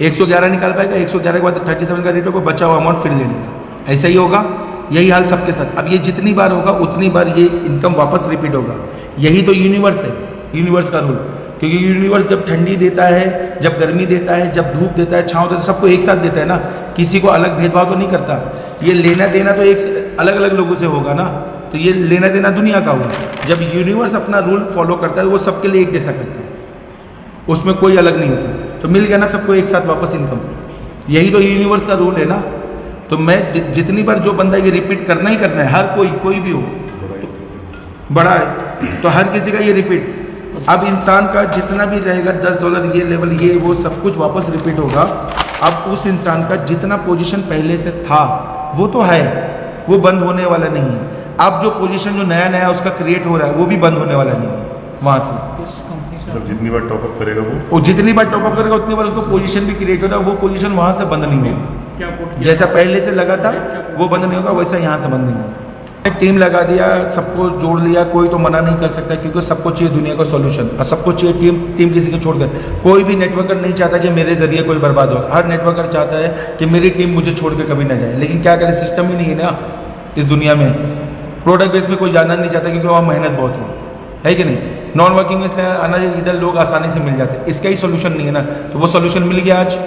Speaker 1: 111 निकाल पाएगा, 111 के बाद 37 का रेट होगा, बचा हुआ अमाउंट फिर ले लेगा। ऐसा ही होगा, यही हाल सबके साथ। अब ये जितनी बार होगा उतनी बार ये इनकम वापस रिपीट होगा। यही तो यूनिवर्स है, यूनिवर्स का रूल। क्योंकि यूनिवर्स जब ठंडी देता है, जब गर्मी देता है, जब धूप देता है, छाँव देता है, सबको एक साथ देता है ना, किसी को अलग भेदभाव तो नहीं करता। ये लेना देना तो एक अलग अलग लोगों से होगा ना, तो ये लेना देना दुनिया का हुआ। जब यूनिवर्स अपना रूल फॉलो करता है वो सबके लिए एक जैसा करता है, उसमें कोई अलग नहीं होता। तो मिल गया ना सबको एक साथ वापस इनकम, यही तो यूनिवर्स का रूल है ना। तो मैं जितनी बार जो बंदा ये रिपीट करना ही करना है, हर कोई भी हो तो बड़ा है तो हर किसी का ये रिपीट। अब इंसान का जितना भी रहेगा $10 ये लेवल ये वो सब कुछ वापस रिपीट होगा। अब उस इंसान का जितना पोजीशन पहले से था वो तो है, वो बंद होने वाला नहीं है। अब जो पोजीशन जो नया नया उसका क्रिएट हो रहा है वो भी बंद होने वाला नहीं है वहाँ से।
Speaker 2: किस कंपनी से?
Speaker 4: मतलब जितनी बार टॉपअप करेगा वो
Speaker 1: जितनी बार टॉपअप करेगा उतनी बार उसको पोजीशन भी क्रिएट होगा, वो पोजीशन वहाँ से बंद नहीं होगा।
Speaker 2: क्या कोड किया?
Speaker 1: जैसा पहले से लगा था वो बंद नहीं होगा, वैसा यहाँ से बंद नहीं होगा। टीम लगा दिया, सबको जोड़ लिया, कोई तो मना नहीं कर सकता क्योंकि सबको चाहिए दुनिया का सॉल्यूशन और सबको चाहिए टीम किसी को छोड़कर। कोई भी नेटवर्कर नहीं चाहता कि मेरे जरिए कोई बर्बाद हो, हर नेटवर्कर चाहता है कि मेरी टीम मुझे छोड़ के कभी ना जाए। लेकिन क्या करें, सिस्टम ही नहीं है ना इस दुनिया में। प्रोडक्ट बेस में कोई जाना नहीं चाहता क्योंकि वहाँ मेहनत बहुत है कि नहीं। नॉन वर्किंग में इसलिए आना चाहिए, इधर लोग आसानी से मिल जाते हैं, इसका ही सोल्यूशन नहीं है ना। तो वो सोल्यूशन मिल गया आज।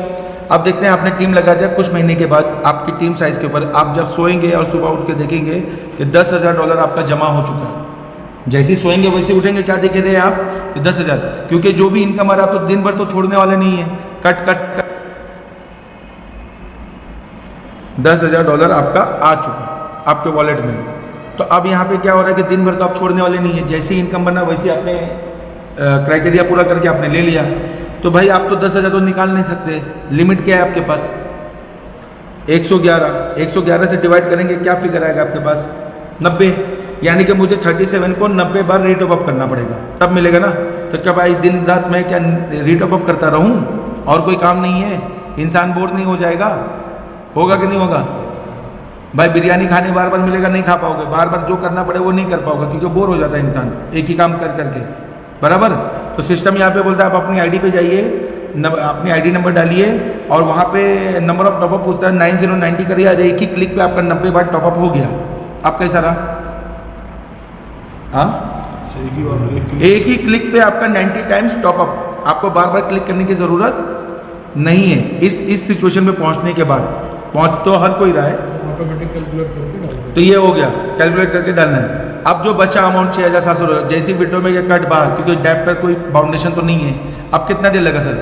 Speaker 1: अब देखते हैं, आपने टीम लगा दिया, कुछ महीने के बाद आपकी टीम साइज़ के ऊपर आप जब सोएंगे और सुबह उठ के देखेंगे कि $10,000 आपका जमा हो चुका है। जैसे ही सोएंगे वैसे उठेंगे, क्या देख रहे हैं आप कि 10,000, क्योंकि जो भी इनकम आ रहा तो दिन भर तो छोड़ने वाले नहीं है, कट $10,000 आपका आ चुका आपके वॉलेट में। तो अब यहाँ पे क्या हो रहा है कि दिन भर तो आप छोड़ने वाले नहीं है। जैसे ही इनकम बना वैसे आपने क्राइटेरिया पूरा करके आपने ले लिया, तो भाई आप तो 10,000 तो निकाल नहीं सकते। लिमिट क्या है आपके पास? 111 से डिवाइड करेंगे क्या फिगर आएगा आपके पास? 90। यानी कि मुझे 37 को 90 बार रीटॉप अप करना पड़ेगा, तब मिलेगा ना। तो क्या भाई दिन रात मैं क्या रीटॉप अप करता रहूं और कोई काम नहीं है? इंसान बोर नहीं हो जाएगा? होगा कि नहीं होगा भाई? बिरयानी खाने बार बार मिलेगा, नहीं खा पाओगे, बार बार जो करना पड़े वो नहीं कर पाओगे क्योंकि बोर हो जाता है इंसान एक ही काम कर करके, बराबर। तो सिस्टम यहाँ पे बोलता है आप अपनी आईडी पे जाइए, अपनी आईडी नंबर डालिए और वहाँ पे नंबर ऑफ टॉपअप पूछता है, 9090 करिए और एक ही क्लिक पे आपका 90 बार टॉपअप हो गया। अब कैसा रहा? हाँ, एक ही क्लिक पे आपका 90 टाइम्स टॉपअप, आपको बार बार क्लिक करने की ज़रूरत नहीं है। इस सिचुएशन में पहुँचने के बाद, पहुँच तो हर कोई रहा है,
Speaker 2: ऑटोमेटिक कैलकुलेट करके डाल दो।
Speaker 1: तो ये हो गया, कैलकुलेट करके डालना है। अब जो बचा अमाउंट $6,700, जैसे विड्रॉ में ये कट बाहर, क्योंकि डैप पर कोई बाउंडेशन तो नहीं है। अब कितना देर लगा सर?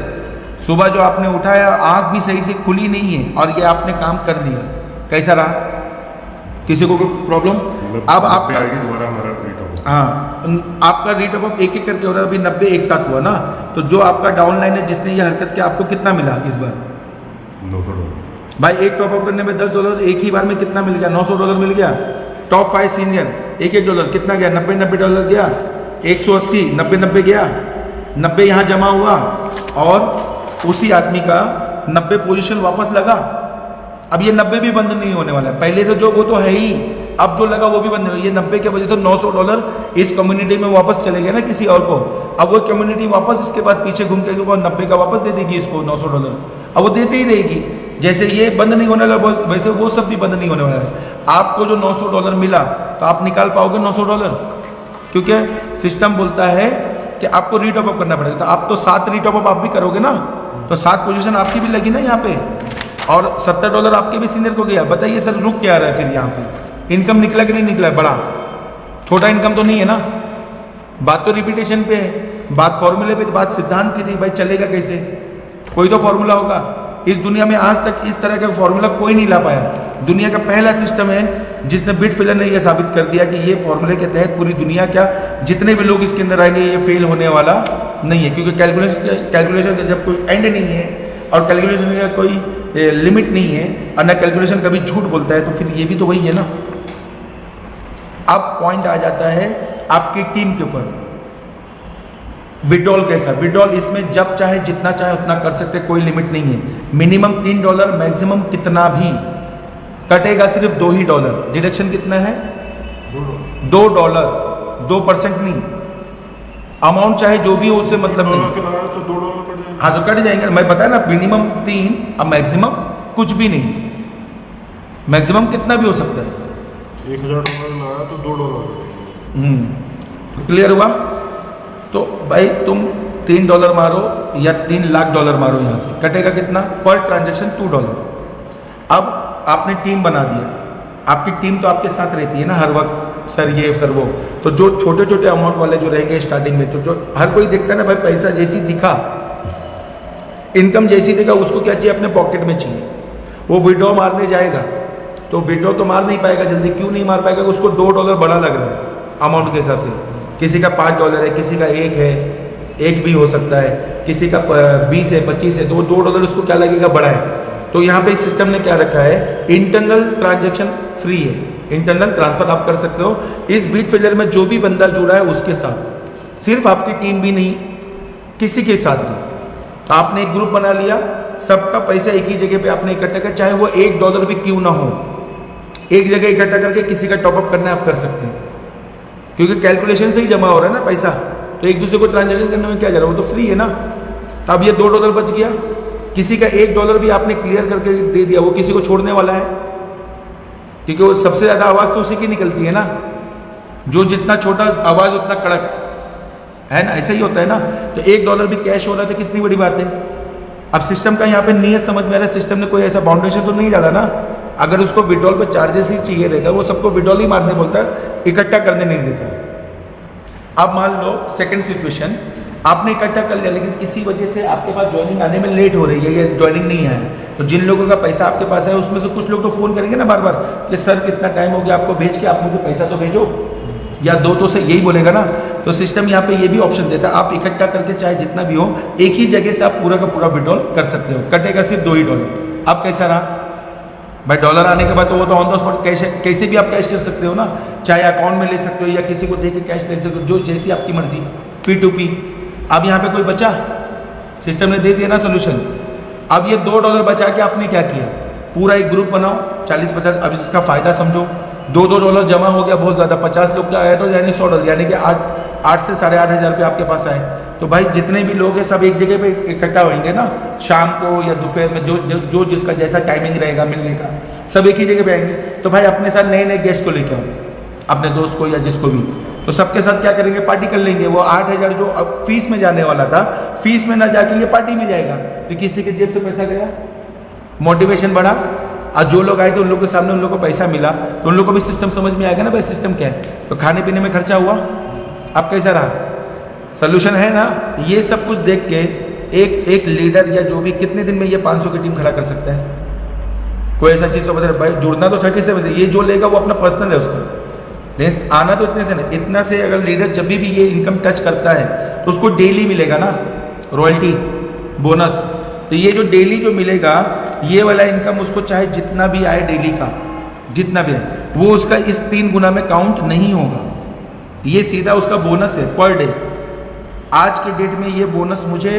Speaker 1: सुबह जो आपने उठाया आँख भी सही से खुली नहीं है और ये आपने काम कर लिया, कैसा रहा? किसी को कोई प्रॉब्लम? अब आप
Speaker 4: दोबारा हमारा रीटॉप,
Speaker 1: हाँ, आपका रीटॉप अप एक एक करके हो रहा है। अभी 90 एक साथ हुआ ना, तो जो आपका डाउन लाइन है जिसने ये हरकत किया, आपको कितना मिला इस बार?
Speaker 4: $900
Speaker 1: भाई एक टॉपअप करने में $10 एक ही बार में कितना मिल गया? $900 मिल गया। टॉप 5 सीनियर $1 कितना गया? $90 गया, 180, 90 गया, 90 यहाँ जमा हुआ और उसी आदमी का 90 पोजीशन वापस लगा। अब ये 90 भी बंद नहीं होने वाला है, पहले से जो वो तो है ही, अब जो लगा वो भी बंद नहीं होगा। ये 90 के वजह से $900 इस कम्युनिटी में वापस चले गए ना किसी और को। अब वो कम्युनिटी वापस इसके पास पीछे घूम के 90 का वापस दे देगी इसको $900, अब वो देते ही रहेगी। जैसे ये बंद नहीं होने वाला वैसे वो सब भी बंद नहीं होने वाला है। आपको जो $900 मिला तो आप निकाल पाओगे $900, क्योंकि सिस्टम बोलता है कि आपको रीटॉप अप करना पड़ेगा। तो आप तो 7 रीटॉप अप आप भी करोगे ना, तो 7 पोजीशन आपकी भी लगी ना यहाँ पे, और $70 आपके भी सीनियर को गया। बताइए सर रुक क्या रहा है फिर यहाँ पे? इनकम निकला कि नहीं निकला? बड़ा छोटा इनकम तो नहीं है ना। बात तो रिपीटेशन पे है, बात फॉर्मूले पे, बात सिद्धांत की थी। भाई चलेगा कैसे? कोई तो फॉर्मूला होगा। इस दुनिया में आज तक इस तरह का फॉर्मूला कोई नहीं ला पाया। दुनिया का पहला सिस्टम है जिसने बिटफिलर ने यह साबित कर दिया कि ये फॉर्मूले के तहत पूरी दुनिया, क्या जितने भी लोग इसके अंदर आएंगे, ये फेल होने वाला नहीं है। क्योंकि कैलकुलेशन का जब कोई एंड नहीं है और कैलकुलेशन का कोई लिमिट नहीं है और ना कैलकुलेशन कभी झूठ बोलता है, तो फिर ये भी तो वही है ना। अब पॉइंट आ जाता है आपकी टीम के ऊपर। विड्रॉल कैसा? विड्रॉल इसमें जब चाहे जितना चाहे उतना कर सकते, कोई लिमिट नहीं है। मिनिमम $3, मैक्सिमम कितना भी कटेगा, सिर्फ $2 ही। डिडक्शन कितना है? $2, 2% नहीं। अमाउंट चाहे जो भी हो उससे मतलब नहीं।
Speaker 3: तो $2 कट जाएंगे।
Speaker 1: हाँ तो कट जाएंगे, मैं बताया ना, मिनिमम 3 और मैक्सिमम कुछ भी नहीं। मैक्सिमम कितना भी हो सकता है।
Speaker 3: $1,000 लगाया तो $2।
Speaker 1: तो क्लियर हुआ? तो भाई तुम $3 मारो या $3 लाख मारो, यहाँ से कटेगा कितना? Per transaction $2। अब आपने टीम बना दिया, आपकी टीम तो आपके साथ रहती है ना हर वक्त, सर ये सर वो, तो जो छोटे छोटे अमाउंट वाले जो रहेंगे स्टार्टिंग में, तो जो हर कोई देखता है ना भाई, पैसा जैसी दिखा, इनकम जैसी दिखा, उसको क्या चाहिए, अपने पॉकेट में चाहिए। वो विड्रॉ मारने जाएगा तो विड्रॉ तो मार नहीं पाएगा जल्दी। क्यों नहीं मार पाएगा? उसको $2 बड़ा लग रहा है अमाउंट के हिसाब से। किसी का $5 है, किसी का 1 है, 1 भी हो सकता है, किसी का 20 है, 25 है, तो वो $2 उसको क्या लगेगा, बड़ा है। तो यहाँ पे सिस्टम ने क्या रखा है, इंटरनल ट्रांजैक्शन फ्री है, इंटरनल ट्रांसफर आप कर सकते हो। इस बीट फेलियर में जो भी बंदा जुड़ा है उसके साथ, सिर्फ आपकी टीम भी नहीं, किसी के साथ भी। तो आपने एक ग्रुप बना लिया, सबका पैसा एक ही जगह पे आपने इकट्ठा किया, चाहे वो $1 भी क्यों ना हो, एक जगह इकट्ठा करके किसी का टॉपअप करना है आप कर सकते हैं, क्योंकि कैलकुलेशन से ही जमा हो रहा है ना पैसा। तो एक दूसरे को ट्रांजैक्शन करने में क्या जा रहा है, वो तो फ्री है ना। तो अब ये $2 बच गया, किसी का $1 भी आपने क्लियर करके दे दिया, वो किसी को छोड़ने वाला है, क्योंकि वो सबसे ज़्यादा आवाज़ तो उसी की निकलती है ना, जो जितना छोटा आवाज़ उतना कड़क है ना, ऐसा ही होता है ना। तो $1 भी कैश हो रहा है तो कितनी बड़ी बात है। अब सिस्टम का यहाँ पे नियत समझ में आ रहा है, सिस्टम ने कोई ऐसा बाउंडेशन तो नहीं डाला ना। अगर उसको विड्रॉल पे चार्जेस ही चाहिए रहता, वो सबको विड्रॉल ही मारने बोलता है, इकट्ठा करने नहीं देता। अब मान लो सेकंड सिचुएशन, आपने इकट्ठा कर लिया, लेकिन किसी वजह से आपके पास ज्वाइनिंग आने में लेट हो रही है, या ज्वाइनिंग नहीं आया, तो जिन लोगों का पैसा आपके पास है उसमें से कुछ लोग तो फ़ोन करेंगे ना बार बार कि सर कितना टाइम हो गया आपको भेज के, आप मुझे पैसा तो भेजो, या दो तो से यही बोलेगा ना। तो सिस्टम यहाँ पे ये भी ऑप्शन देता है, आप इकट्ठा करके चाहे जितना भी हो, एक ही जगह से आप पूरा का पूरा विड्रॉल कर सकते हो, कटेगा सिर्फ $2 अब कैसा रहा भाई, $1 आने के बाद तो वो तो ऑन द स्पॉट कैश, कैसे भी आप कैश कर सकते हो ना, चाहे अकाउंट में ले सकते हो या किसी को दे के कैश ले सकते हो, जो जैसी आपकी मर्जी, P2P। अब यहाँ पे कोई बचा, सिस्टम ने दे दिया ना सोल्यूशन। अब ये $2 बचा के आपने क्या किया, पूरा एक ग्रुप बनाओ 40-50, अब इसका फ़ायदा समझो, $2 जमा हो गया बहुत ज़्यादा, 50 लोग का आया तो यानी $100, यानी कि 8 से 8,500 रुपये आपके पास आए। तो भाई जितने भी लोग हैं सब एक जगह पे इकट्ठा होंगे ना, शाम को या दोपहर में, जो जिसका जैसा टाइमिंग रहेगा मिलने का, सब एक ही जगह पे आएंगे। तो भाई अपने साथ नए नए गेस्ट को लेके आओ, अपने दोस्त को या जिसको भी, तो सबके साथ क्या करेंगे, पार्टी कर लेंगे। वो 8,000 जो अब फीस में जाने वाला था, फीस में ना जाके ये पार्टी में जाएगा, तो किसी के जेब से पैसा गया, मोटिवेशन बढ़ा, और जो लोग आए थे उन लोगों के सामने उन लोगों को पैसा मिला, तो उन लोगों को भी सिस्टम समझ में आएगा ना भाई सिस्टम क्या है। तो खाने पीने में खर्चा हुआ, अब कैसा रहा, सोल्यूशन है ना। ये सब कुछ देख के एक लीडर या जो भी कितने दिन में ये 500 की टीम खड़ा कर सकता है, कोई ऐसा चीज़ तो बता भाई। जुड़ना तो 30 से बता, ये जो लेगा वो अपना पर्सनल है उसका, लेकिन आना तो इतने से नहीं, इतना से अगर लीडर जब भी ये इनकम टच करता है तो उसको डेली मिलेगा ना रॉयल्टी बोनस। तो ये जो डेली जो मिलेगा, ये वाला इनकम उसको चाहे जितना भी आए डेली का, जितना भी आए, वो उसका इस 3 गुना में काउंट नहीं होगा, ये सीधा उसका बोनस है पर डे। आज के डेट में ये बोनस मुझे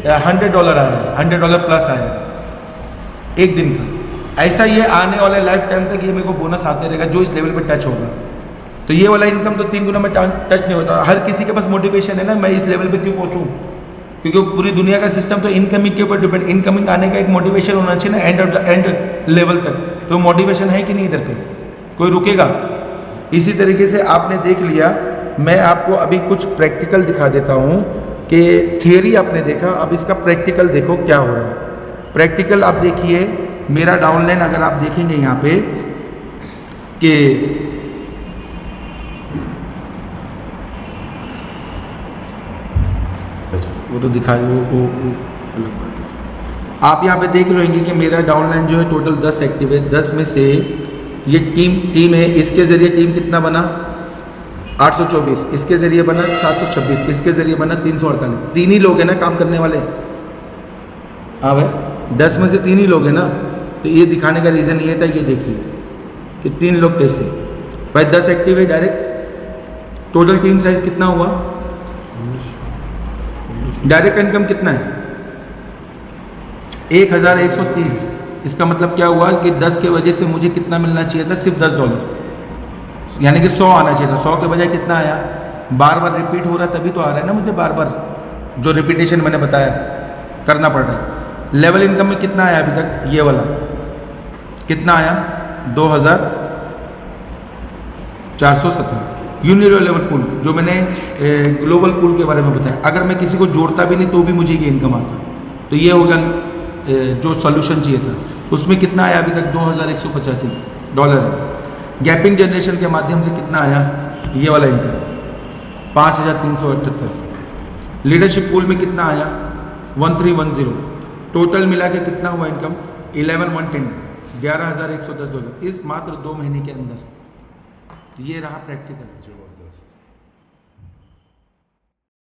Speaker 1: $100 आया है, $100 प्लस आया है एक दिन का। ऐसा ये आने वाले लाइफ टाइम तक ये मेरे को बोनस आते रहेगा जो इस लेवल पे टच होगा। तो ये वाला इनकम तो 3 गुना में टच नहीं होता। हर किसी के पास मोटिवेशन है ना, मैं इस लेवल पे क्यों पहुंचूं, क्योंकि पूरी दुनिया का सिस्टम तो इनकमिंग के ऊपर डिपेंड, इनकमिंग आने का एक मोटिवेशन होना चाहिए ना एंड लेवल तक। तो मोटिवेशन है कि नहीं, इधर पे कोई रुकेगा। इसी तरीके से आपने देख लिया, मैं आपको अभी कुछ प्रैक्टिकल दिखा देता हूँ कि थियरी आपने देखा, अब इसका प्रैक्टिकल देखो क्या हो रहा है। प्रैक्टिकल आप देखिए, मेरा डाउनलाइन अगर आप देखेंगे यहाँ पे कि वो तो दिखाई वो अलग बात है। आप यहाँ पे देख रहे होंगे कि मेरा डाउनलाइन जो है टोटल 10 एक्टिव है। 10 में से ये टीम है, इसके ज़रिए टीम कितना बना 824, इसके ज़रिए बना 726, इसके ज़रिए बना 348। 3 ही लोग हैं ना काम करने वाले। हाँ भाई 10 में से 3 ही लोग हैं ना, तो ये दिखाने का रीज़न ये था। ये देखिए कि 3 लोग कैसे भाई 10 एक्टिव है डायरेक्ट। टोटल टीम साइज़ कितना हुआ, डायरेक्ट इनकम कितना है 1130। इसका मतलब क्या हुआ कि 10 के वजह से मुझे कितना मिलना चाहिए था, सिर्फ $10, यानी कि 100 आना चाहिए था। 100 के बजाय कितना आया, बार बार रिपीट हो रहा तभी तो आ रहा है ना मुझे, बार बार जो रिपीटेशन मैंने बताया करना पड़ रहा है। लेवल इनकम में कितना आया अभी तक, ये वाला कितना आया 2417। यूनिवर्सल लेवल पूल जो मैंने ग्लोबल पूल के बारे में बताया, अगर मैं किसी को जोड़ता भी नहीं तो भी मुझे ये इनकम आता। तो ये हो गया जो सॉल्यूशन चाहिए था। उसमें कितना आया अभी तक $2185 है। गैपिंग जनरेशन के माध्यम से कितना आया, ये वाला इनकम 5,378। लीडरशिप पूल में कितना आया 1310। टोटल मिला के कितना हुआ इनकम 11,110, $11,110 इस मात्र 2 महीने के अंदर। ये रहा प्रैक्टिकल।